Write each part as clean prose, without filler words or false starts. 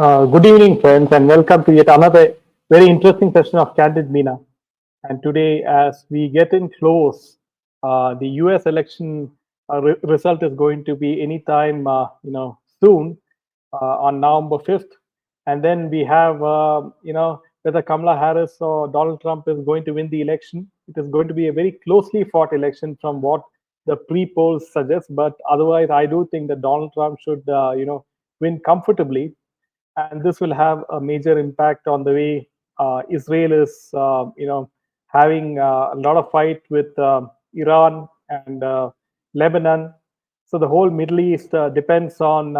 Good evening, friends, and welcome to yet another very interesting session of Candid Mina. And today, as we get in close, the U.S. election result is going to be anytime, soon on November 5th. And then we have, whether Kamala Harris or Donald Trump is going to win the election. It is going to be a very closely fought election from what the pre-polls suggest. But otherwise, I do think that Donald Trump should, win comfortably, and this will have a major impact on the way Israel is, having a lot of fight with Iran and Lebanon. So the whole Middle East depends on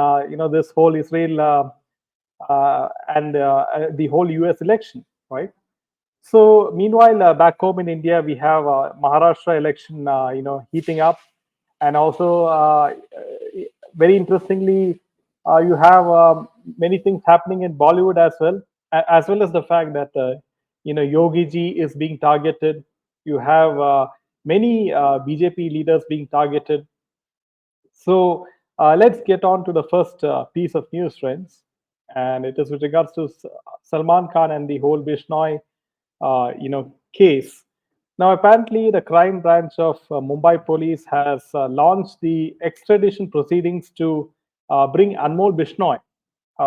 this whole Israel and the whole U.S. election, right? So meanwhile, back home in India, we have Maharashtra election, heating up, and also very interestingly, you have many things happening in Bollywood as well, as well as the fact that Yogi ji is being targeted. You have many BJP leaders being targeted. So let's get on to the first piece of news, friends, and it is with regards to Salman Khan and the whole Bishnoi, case. Now, apparently, the crime branch of Mumbai police has launched the extradition proceedings to bring Anmol Bishnoi,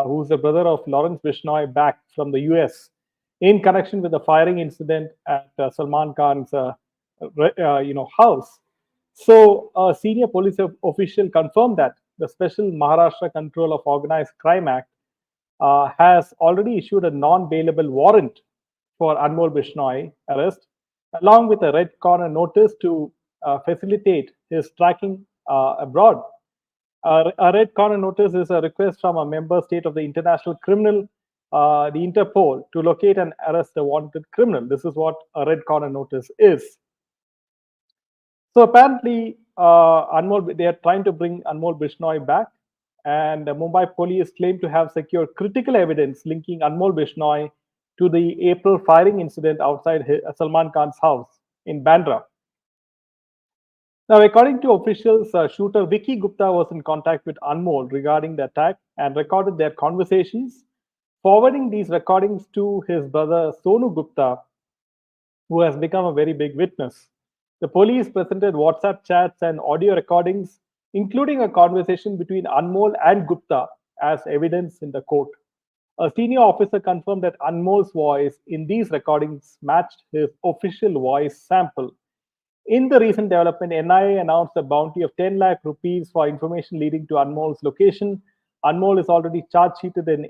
who's the brother of Lawrence Bishnoi, back from the US in connection with the firing incident at Salman Khan's house. So, a senior police official confirmed that the Special Maharashtra Control of Organized Crime Act has already issued a non-bailable warrant for Anmol Bishnoi arrest, along with a red corner notice to facilitate his tracking abroad. A red corner notice is a request from a member state of the International Criminal, the Interpol, to locate and arrest a wanted criminal. This is what a red corner notice is. So apparently, they are trying to bring Anmol Bishnoi back, and Mumbai police claim to have secured critical evidence linking Anmol Bishnoi to the April firing incident outside Salman Khan's house in Bandra. Now, according to officials, shooter Vicky Gupta was in contact with Anmol regarding the attack and recorded their conversations, forwarding these recordings to his brother Sonu Gupta, who has become a very big witness. The police presented WhatsApp chats and audio recordings, including a conversation between Anmol and Gupta, as evidence in the court. A senior officer confirmed that Anmol's voice in these recordings matched his official voice sample. In the recent development, NIA announced a bounty of 10 lakh rupees for information leading to Anmol's location. Anmol is already charge sheeted in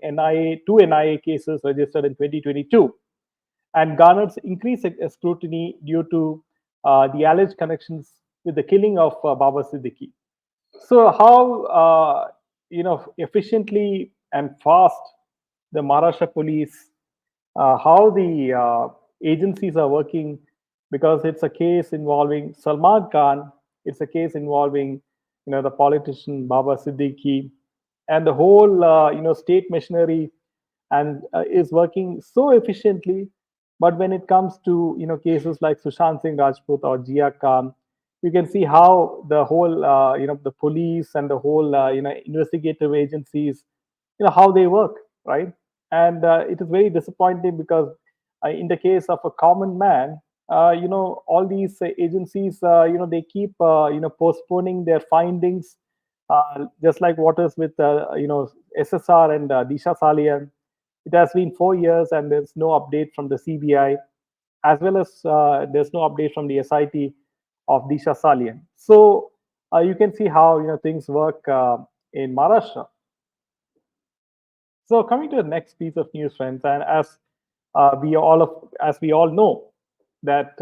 two NIA cases registered in 2022 and garnered increased scrutiny due to the alleged connections with the killing of Baba Siddiqui. So, how efficiently and fast the Maharashtra police, how the agencies are working, because it's a case involving Salman Khan, it's a case involving the politician Baba Siddiqui, and the whole state machinery, and is working so efficiently. But when it comes to cases like Sushant Singh Rajput or Jia Khan, you can see how the whole the police and the whole investigative agencies, how they work, right? And it is very disappointing because in the case of a common man, all these agencies, they keep postponing their findings, just like what is with SSR and Disha Salian. It has been 4 years and there's no update from the CBI, as well as there's no update from the SIT of Disha Salian. So you can see how things work in Maharashtra. So coming to the next piece of news, friends, and as as we all know, that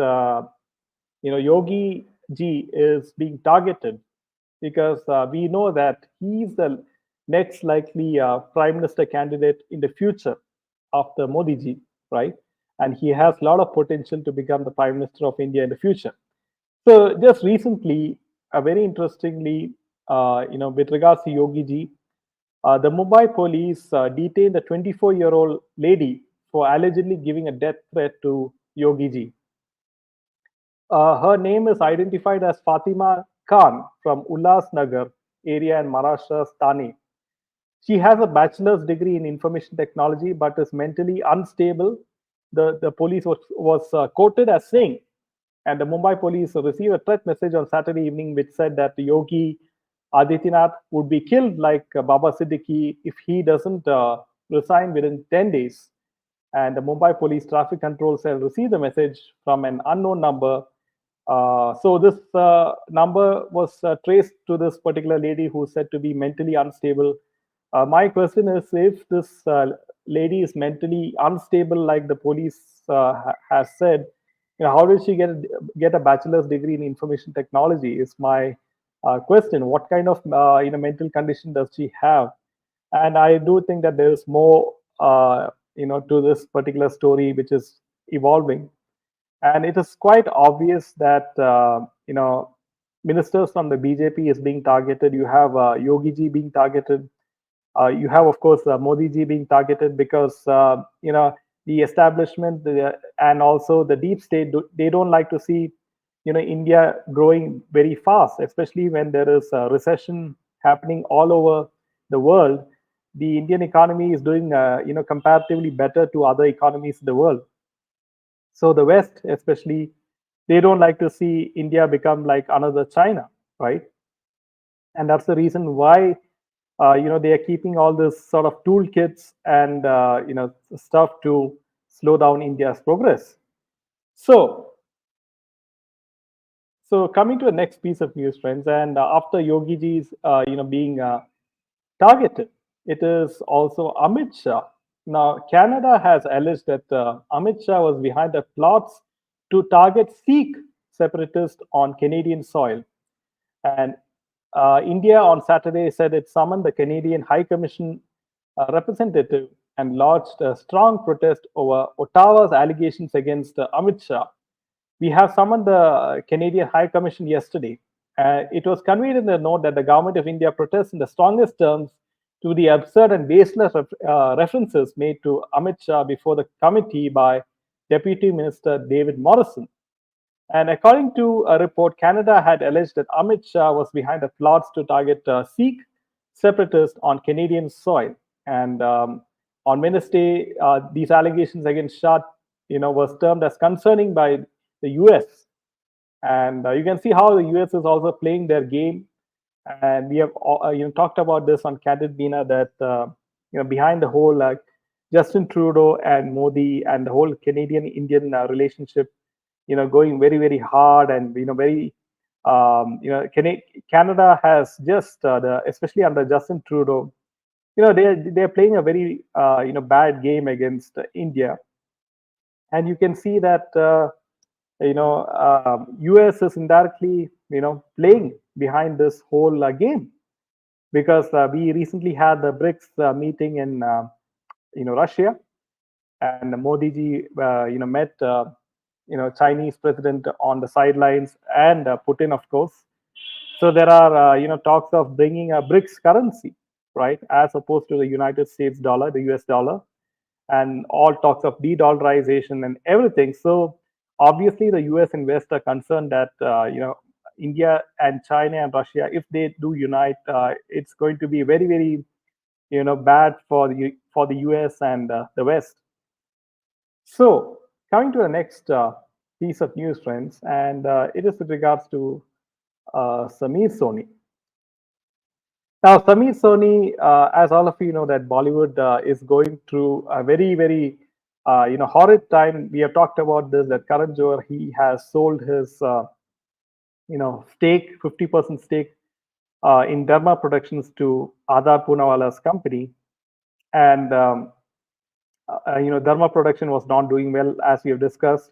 Yogi ji is being targeted because we know that he's the next likely prime minister candidate in the future after Modi ji, right? And he has a lot of potential to become the prime minister of India in the future. So just recently, very interestingly, with regards to Yogi ji, the Mumbai police detained a 24-year-old lady for allegedly giving a death threat to Yogi ji. Her name is identified as Fatima Khan from Ulhasnagar area in Maharashtra's Thane. She has a bachelor's degree in information technology but is mentally unstable. The police was quoted as saying, and the Mumbai police received a threat message on Saturday evening which said that Yogi Adityanath would be killed like Baba Siddiqui if he doesn't resign within 10 days. And the Mumbai police traffic control cell received the message from an unknown number. So this number was traced to this particular lady who is said to be mentally unstable. My question is, if this lady is mentally unstable, like the police has said, how did she get a bachelor's degree in information technology? Is my question. What kind of mental condition does she have? And I do think that there is more to this particular story which is evolving, and it is quite obvious that ministers from the BJP is being targeted. You have Yogi ji being targeted. You have, of course, Modi ji being targeted because the establishment and also the deep state they don't like to see India growing very fast, especially when there is a recession happening all over the world. The Indian economy is doing comparatively better to other economies in the world. So the West, especially, they don't like to see India become like another China, right? And that's the reason why they are keeping all this sort of toolkits and stuff to slow down India's progress. So, so coming to the next piece of news, friends, and after Yogi ji's being targeted, it is also Amit Shah. Now, Canada has alleged that Amit Shah was behind the plots to target Sikh separatists on Canadian soil. And India on Saturday said it summoned the Canadian High Commission representative and lodged a strong protest over Ottawa's allegations against Amit Shah. We have summoned the Canadian High Commission yesterday. It was conveyed in the note that the government of India protests in the strongest terms to the absurd and baseless references made to Amit Shah before the committee by Deputy Minister David Morrison. And according to a report, Canada had alleged that Amit Shah was behind the plots to target Sikh separatists on Canadian soil. And on Wednesday, these allegations against Shah, was termed as concerning by the U.S. And you can see how the U.S. is also playing their game. And we have talked about this on Candid Bina that behind the whole Justin Trudeau and Modi and the whole Canadian-Indian relationship, going very, very hard and very Canada has just especially under Justin Trudeau, they're playing a very bad game against India, and you can see that US is indirectly playing behind this whole game, because we recently had the BRICS meeting in Russia, and Modi ji met Chinese president on the sidelines, and Putin, of course. So there are talks of bringing a BRICS currency, right, as opposed to the United States dollar, the US dollar, and all talks of de-dollarization and everything. So obviously, the US and West are concerned that India and China and Russia, if they do unite, it's going to be very, very bad for the US and the West. So coming to the next piece of news, friends, and it is with regards to Samir Soni. Now, Samir Soni, as all of you know, that Bollywood is going through a very, very horrid time. We have talked about this. That Karan Johar, he has sold his stake, 50% stake in Dharma Productions to Adar Poonawala's company, and Dharma Production was not doing well, as we have discussed.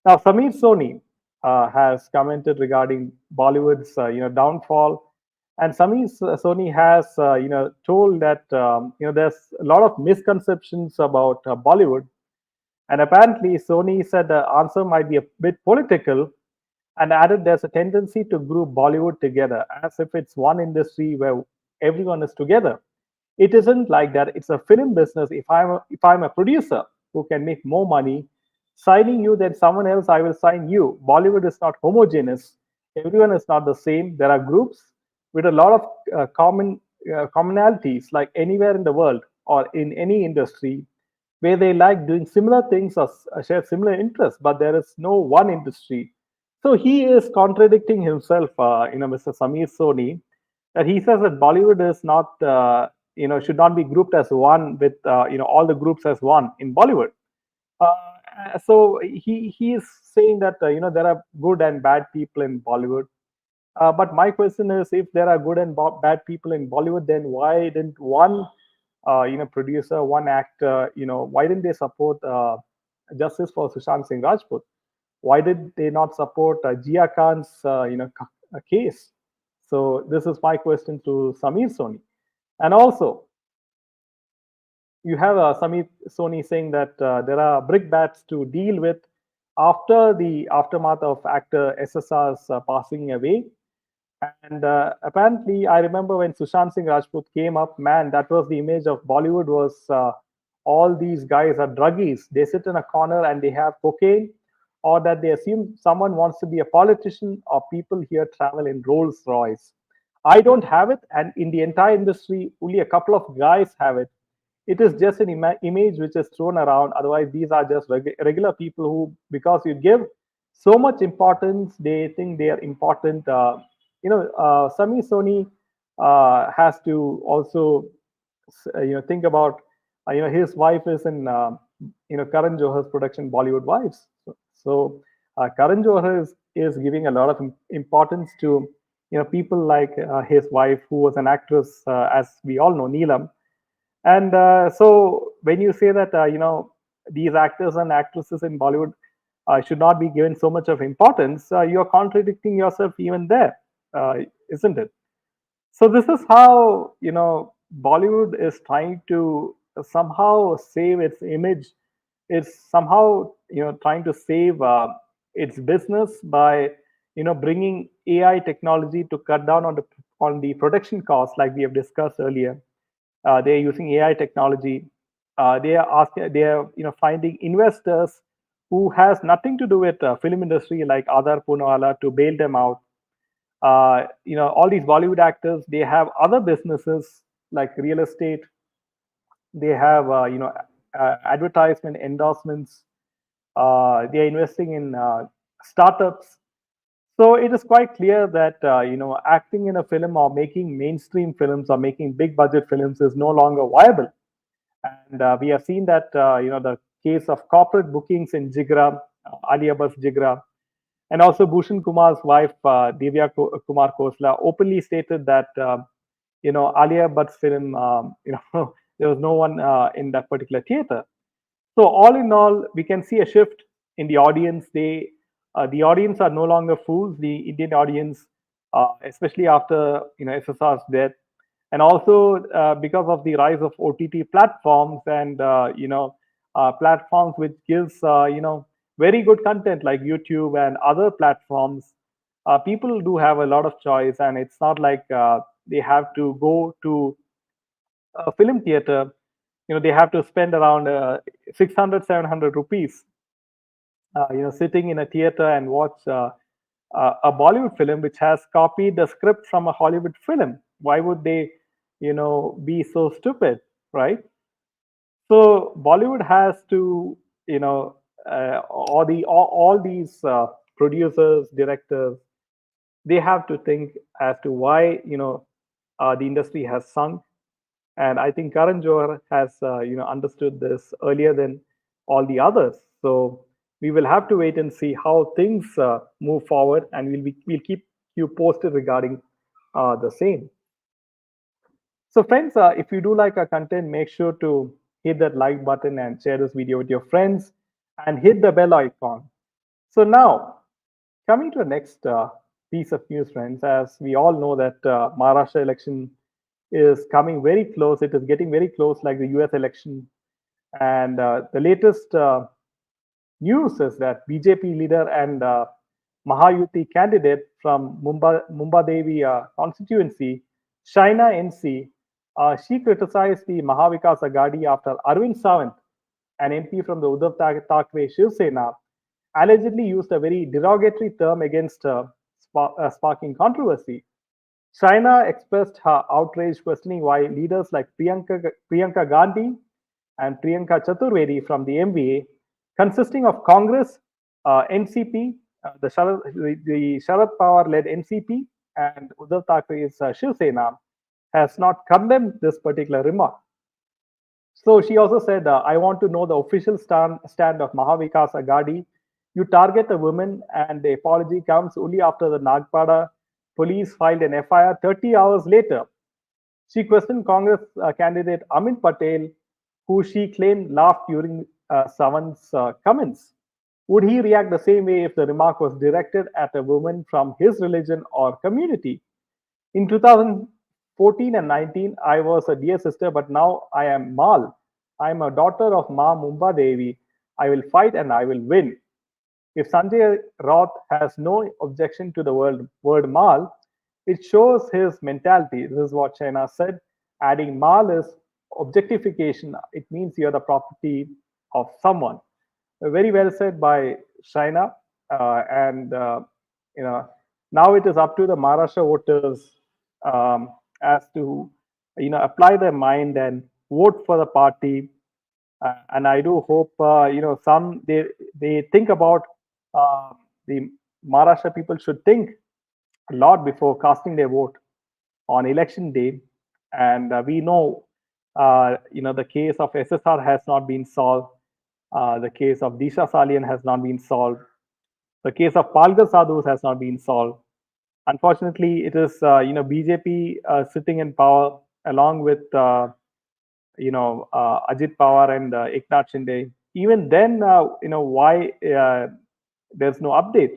Now, Samir Soni has commented regarding Bollywood's downfall, and Samir Soni has told that there's a lot of misconceptions about Bollywood, and apparently Soni said the answer might be a bit political, and added there's a tendency to group Bollywood together as if it's one industry where everyone is together. It isn't like that. It's a film business. If I'm a producer who can make more money signing you than someone else, I will sign you. Bollywood is not homogeneous. Everyone is not the same. There are groups with a lot of common commonalities like anywhere in the world or in any industry where they like doing similar things or share similar interests, but there is no one industry. So he is contradicting himself, Mr. Samir Soni, that he says that Bollywood is not, should not be grouped as one with, all the groups as one in Bollywood. So he is saying that there are good and bad people in Bollywood. But my question is, if there are good and bad people in Bollywood, then why didn't one, producer, one actor, why didn't they support justice for Sushant Singh Rajput? Why did they not support Jia Khan's, case? So this is my question to Samir Soni. And also, you have Samir Soni saying that there are brickbats to deal with after the aftermath of actor SSR's passing away. And apparently, I remember when Sushant Singh Rajput came up, man, that was the image of Bollywood was all these guys are druggies. They sit in a corner and they have cocaine, or that they assume someone wants to be a politician, or people here travel in Rolls Royce. I don't have it, and in the entire industry, only a couple of guys have it. It is just an image which is thrown around. Otherwise, these are just regular people who, because you give so much importance, they think they are important. Sami Soni has to also, think about, his wife is in, Karan Johar's production, Bollywood Wives. So Karan Johar is giving a lot of importance to, people like his wife, who was an actress, as we all know, Neelam. And so when you say that, these actors and actresses in Bollywood should not be given so much of importance, you're contradicting yourself even there, isn't it? So this is how, Bollywood is trying to somehow save its image. It's somehow, trying to save its business by, bringing AI technology to cut down on the production costs, like we have discussed earlier. They're using AI technology. They are, finding investors who has nothing to do with film industry, like Adar Poonawalla, to bail them out. All these Bollywood actors, they have other businesses like real estate. They have, advertisement endorsements. They are investing in startups. So it is quite clear that, acting in a film or making mainstream films or making big budget films is no longer viable. And we have seen that, the case of corporate bookings in Jigra, Alia Bhatt's Jigra, and also Bhushan Kumar's wife, Divya Kumar Khosla, openly stated that, Alia Bhatt's film, there was no one in that particular theater. So all in all, we can see a shift in the audience. The audience are no longer fools. The Indian audience, especially after, SSR's death, and also because of the rise of OTT platforms and, platforms which gives, very good content like YouTube and other platforms. People do have a lot of choice, and it's not like they have to go to a film theater. They have to spend around 600 700 rupees, sitting in a theater and watch a Bollywood film which has copied the script from a Hollywood film. Why would they, be so stupid, right? So Bollywood has to, all these producers, directors, they have to think as to why, the industry has sunk. And I think Karan Johar has, understood this earlier than all the others. So we will have to wait and see how things move forward, and we'll keep you posted regarding the same. So friends, if you do like our content, make sure to hit that like button and share this video with your friends, and hit the bell icon. So now, coming to the next piece of news, friends, as we all know that Maharashtra election is coming very close. It is getting very close, like the US election. And the latest news is that BJP leader and Mahayuti candidate from Mumbai constituency, Shaina NC, she criticized the Mahavikas Agadi after Arvind Sawant, an MP from the Uddhav Thackeray Shiv Sena, allegedly used a very derogatory term against her, sparking controversy. China expressed her outrage, questioning why leaders like Priyanka Gandhi and Priyanka Chaturvedi from the MVA, consisting of Congress, NCP, the Sharad Pawar led NCP, and Uddhav Thackre's Shiv Sena, has not condemned this particular remark. So she also said, I want to know the official stand of Mahavikas Agadi. You target a woman, and the apology comes only after the Nagpada police filed an FIR 30 hours later. She questioned Congress candidate Amit Patel, who she claimed laughed during Savan's comments. Would he react the same way if the remark was directed at a woman from his religion or community? In 2014 and 19, I was a dear sister, but now I am Mal. I am a daughter of Ma Mumba Devi. I will fight and I will win. If Sanjay Raut has no objection to the word Mal, it shows his mentality. This is what China said. Adding Mal is objectification. It means you're the property of someone. Very well said by China. And you know, now it is up to the Maharashtra voters as to apply their mind and vote for the party. And I do hope some they think about uh, the Maharashtra people should think a lot before casting their vote on election day. And we know, the case of SSR has not been solved. The case of Disha Salian has not been solved. The case of Palgar Sadhus has not been solved. Unfortunately, it is BJP sitting in power along with Ajit Pawar and Eknath Shinde. Even then, why there's no update?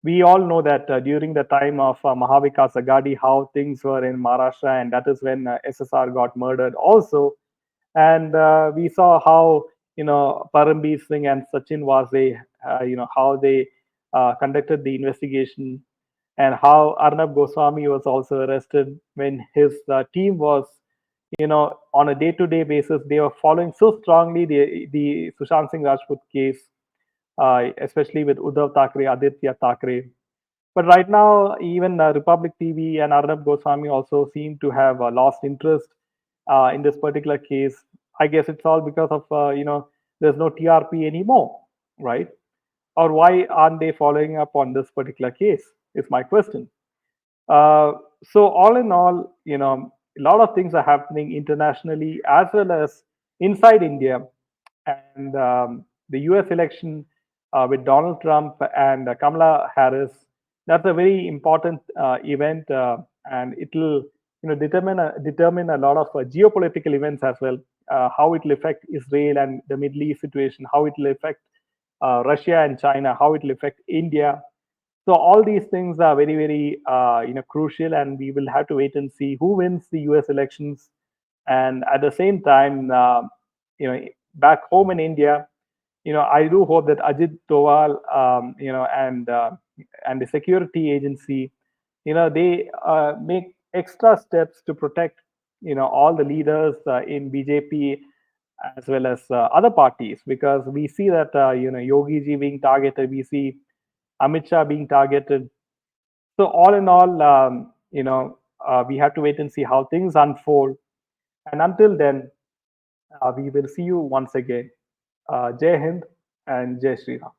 We all know that during the time of Mahavikas Agadi, how things were in Maharashtra, and that is when SSR got murdered also. And we saw how Parambir Singh and Sachin Vazde, how they conducted the investigation, and how Arnab Goswami was also arrested when his team was, on a day-to-day basis, they were following so strongly the Sushant Singh Rajput case, especially with Uddhav Thackeray, Aditya Thackeray. But right now, even Republic TV and Arnab Goswami also seem to have lost interest in this particular case. I guess it's all because of there's no TRP anymore, right? Or why aren't they following up on this particular case? Is my question. Uh, so all in all, a lot of things are happening internationally as well as inside India, and the U.S. election with Donald Trump and Kamala Harris. That's a very important event, and it will determine a lot of geopolitical events as well. How it will affect Israel and the Middle East situation, how it will affect Russia and China, how it will affect India. So all these things are very, very crucial, and we will have to wait and see who wins the U.S. elections. And at the same time, back home in India, I do hope that Ajit Doval, and the security agency, they make extra steps to protect, all the leaders in BJP as well as other parties, because we see that Yogi ji being targeted, we see Amit Shah being targeted. So all in all, we have to wait and see how things unfold. And until then, we will see you once again. Jai Hind and Jai Shri Ram.